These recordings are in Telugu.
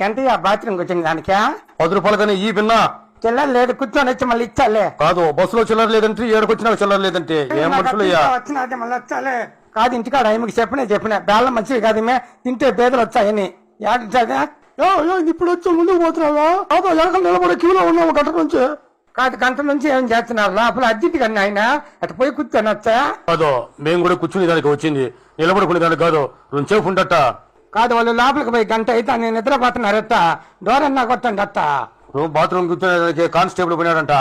ఎంత బాత్రూమ్ వచ్చింది దానికి 10 రూపాయలు కానీ ఈ బిన్నా చిల్లర లేదు, కూర్చొని వచ్చి మళ్ళీ ఇచ్చాలే. కాదు బస్సులో చిల్లర లేదంటే ఏడుకొచ్చినా చిల్లర లేదంటే ఏం మనుషులయ్యా వచ్చినది మళ్ళీ వచ్చాలే. కాదు ఇంటికాడ ఆయనకి చెప్పిన బేళ్ళ మంచివి కాదు మే తింటే పేదలు వచ్చాయని ఏడుంటా. ఇప్పుడు వచ్చి ముందుకు పోతున్నావా? కాదు ఎనకలు నిలబడే క్యూలో ఉన్నావు గంట నుంచి. కాదు గంట నుంచి ఏం చేస్తున్నారు లోపల అర్జెంట్ కానీ ఆయన అటు పోయి కూర్చొని వచ్చా. కాదు మేము కూడా కూర్చుని దానికి వచ్చింది, నిలబడుకునే దానికి కాదు. రెండుసేపు ఉండట. కాదు వాళ్ళు లోపలికి పోయి గంట అయితే నేను నిద్రపోతున్నారట. డోర్ అన్నా కొట్టండి అత్త. నువ్వు బాత్రూమ్ కూర్చొని కానిస్టేబుల్ పోయినాడంట.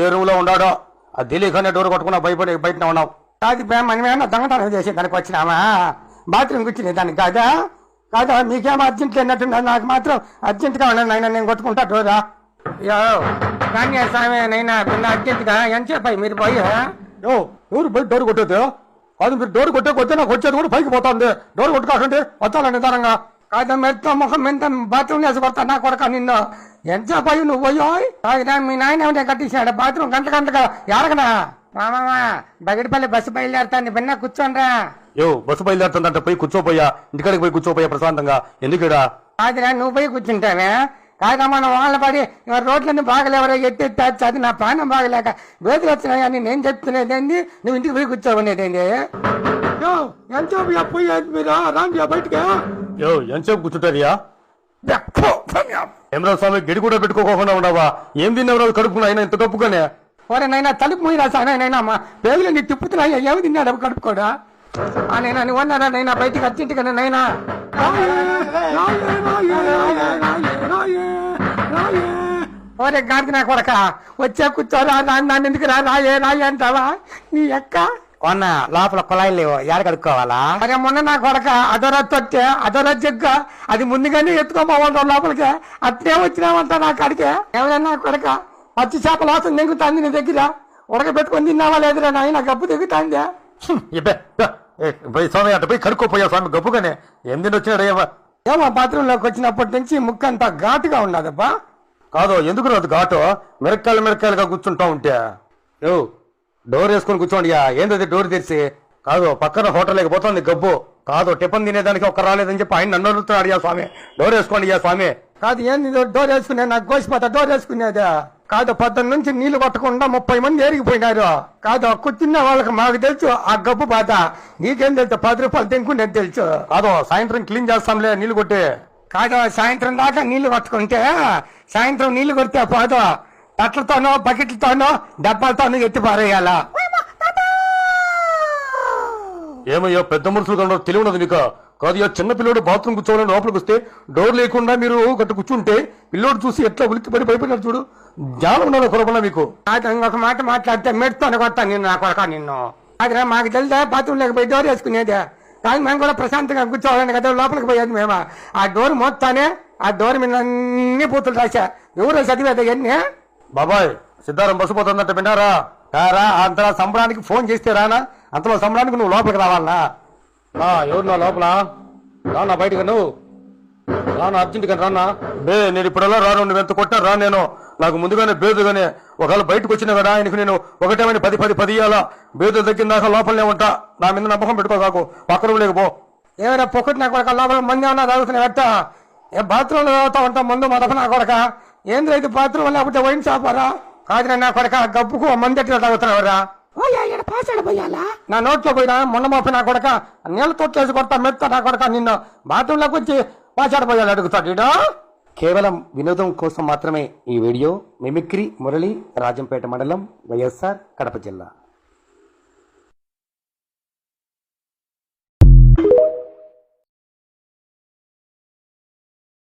ఏ రూమ్ లో ఉన్నాడో అది తెలియకనే డోర్ కొట్టుకున్నా భయపడి బయటనే ఉన్నావు. కాదు మనమేమన్నా దొంగతనం చేసి దానికి వచ్చినామా? బాత్రూమ్ కూర్చుని దానికి కాదా? కాదా మీకేమో అర్జెంట్ లేనట్టున్నారు, నాకు మాత్రం అర్జెంట్ గా ఉన్నాను అయినా నేను కొట్టుకుంటా డోరా. కానీ స్వామి నైనా పిల్ల అర్జెంట్ గా ఎంతసేపు మీరు పోయి ఎవరు బయట డోర్ కొట్టేది? అది మీరు డోర్ కొట్టే నాకు వచ్చేది కూడా పైకి పోతుంది. డోర్ కొట్టుకోకండి వచ్చాలండి నిదానంగా. కాదు మెత్త ముఖం ఎంత బాత్రూమ్ వేసి కొడతా నా కొడక నిన్ను. ఎంత పోయి నువ్వు పోయి మీ నాయన ఏమిటో కట్టించాడు బాత్రూమ్ గంటగా ఎరగనా? మామా బగిడిపల్లి బస్సు బయలుదేరుతాను పిన్న కూర్చోండ్రా. బస్సు బయలుదేరుతుందంట పోయి కూర్చోపోయా, ఇంటికాడికి పోయి కూర్చోపోయా ప్రశాంతంగా. ఎందుకుడా? కాదురా నువ్వు పోయి కూర్చుంటావే. కాదా మనం వాళ్ళ పడి రోడ్లన్నీ బాగలేవరా ఎత్తి అది నా ప్రాణం బాగలేక వేదులు వచ్చినాయని నేను చెప్తున్నదేంది, నువ్వు ఇంటికి పోయి కూర్చోవనేదేంది? ఎంతసేపు పోయేది మీరు రాండి బయటకి. ఎంతసేపు కూర్చుంటారియా? ఏమరా స్వామి గడి కూడా పెట్టుకోకుండా ఉండవా? ఏం తిన్నావు కడుపుకున్నా అయినా ఇంత కప్పుగానే? ఓరే నైనా తలుపు మూయి రాసానైనా మా పేగులు నీ తిప్పుతున్నాయి. ఏమి తిన్నాడు కడుపుకోడా? నైనా నువ్వు అన్నారా నైనా బయటికి వచ్చింటి కదా నైనా. ఓరే గాంధీ నా కొడక వచ్చే కూర్చోరా నన్ను ఎందుకు రాయే అంటావా? నీ ఎక్క కొన్న లోపల కుళాయిలు లేవు ఏడ కడుక్కోవాలా? అరే మొన్న నా కొడక అదోరా తొట్టే అదోరా జగ్గ అది ముందుగానే ఎత్తుకోపోవాలి లోపలికి. అట్నే వచ్చినామంటా నా కాడికే. ఎవరన్నా కొడక పచ్చి చేప లోసం దిగుతాంది నీ దగ్గర ఉడకబెట్టుకొని తిన్నావా లేదురా నాయన గప్పు దిగుతాందే. స్వామి అటు పోయి కడుక్కోపోయా స్వామి గప్పుగానే. ఏం తిని వచ్చినాడు ఏమో బాత్రూమ్ లోకి వచ్చినప్పటి నుంచి ముక్క అంతా ఘాటుగా ఉన్నదబ్బా. కాదు ఎందుకు రాదు ఘాటు? మిరక్కాయలుగా కూర్చుంటా ఉంటే. డోర్ వేసుకొని కూర్చోండి. ఏంటది డోర్ తెరిచి? కాదు పక్కన హోటల్ లేకపోతుంది గబ్బు. కాదు టిఫిన్ తినేదానికి ఒక్క రాలేదని చెప్పి ఆయన నన్ను అడుగుతున్నాడు. స్వామి డోర్ వేసుకోండి స్వామి. కాదు ఏంది డోర్ వేసుకునే నాకు కోసిపోతా డోర్ వేసుకునేదా? కాదు 10 నుంచి నీళ్లు కొట్టకుండా 30 మంది ఏరిగిపోయినారు. కాదు కూర్చున్న వాళ్ళకి మాకు తెలుసు ఆ గబ్బు బాధ. నీకేం తెలుసు? 10 రూపాయలు తినుకునేది తెలుసు. కాదు సాయంత్రం క్లీన్ చేస్తాంలే నీళ్లు కొట్టి. కాదు సాయంత్రం దాకా నీళ్లు కొట్టుకుంటే సాయంత్రం నీళ్లు కొడితే పోదు. తట్లతోనో బకెట్లతోనో డబ్బాలతోనో ఎత్తి పారేయాలా? ఏమయ్యో పెద్ద మనుషులు తెలివి ఉన్నది మీకు. కాదు చిన్న పిల్లోడు బాత్రూమ్ కూర్చోవాలని లోపలికి వస్తే డోర్ లేకుండా మీరు గట్టు కూర్చుంటే పిల్లోడు చూసి ఎట్లా ఉలిక్కి పడి భయపడినాడు చూడు. జ్ఞానం ఉన్నదో కొరకుండా మీకు. ఇంకొక మాట మాట్లాడితే మెడుతోనే కొడతా నిన్ను నా కొరక నిన్ను. అదే మాకు తెలుసా బాత్రూమ్ లేక పోయి డోర్ వేసుకునేదే. కానీ మేము కూడా ప్రశాంతంగా కూర్చోవాలని కదా లోపలికి పోయేది మేము. ఆ డోర్ మోస్తానే ఆ డోర్ మీద అన్ని బూతులు రాశా. ఎవరో చదివేది ఎన్ని? బాబాయ్ సిద్ధారం బస్సు పోతుందంటే విన్నారా? అంతలో సంబరానికి ఫోన్ చేస్తే రానా? అంతలో సంబరానికి నువ్వు లోపలికి రావాలనా? ఎవరు నా లోపల రానా? బయటకు నువ్వు రానా? అర్జెంట్ కానీ రానా? నేను ఇప్పుడల్లా రాను. నువ్వు ఎంత కొట్టినా రా. నేను నాకు ముందుగానే బేదుగానే ఒకవేళ బయటకు వచ్చినా కదా ఆయనకు నేను ఒకటేమని 10 ఇయ్యాలా. బేదు తగ్గిందాక లోపలనే ఉంటా. నా మీద నమ్మకం పెట్టుకోసాకు. పక్కన లేకపో. ఏమైనా పొక్కటి నా కొడక లోపల మంది ఏమన్నా తాగుతున్నా పెట్ట బాత్రూమ్ లో తాగుతా ఉంటా ముందు మొదట నా కొడక. ఏంద్ర ఇది బాత్రూమ్ లేకపోతే వైన్ షాపారా? కాదు నా కొడక గబ్బుకు మంది ఎట్లా తాగుతున్నావరా? నా నోట్లో పోయినా మొన్న మోపి నా కొడక నీళ్ళ తొట్టేసి కొడతా మెత్త నా కొడక నిన్ను బాత్రూమ్ లోకి వచ్చి పాచాడిపోయాలి అడుగుతాడు. కేవలం వినోదం కోసం మాత్రమే ఈ వీడియో. మిమిక్రీ మురళి, రాజంపేట మండలం, వైఎస్ఆర్, కడప జిల్లా.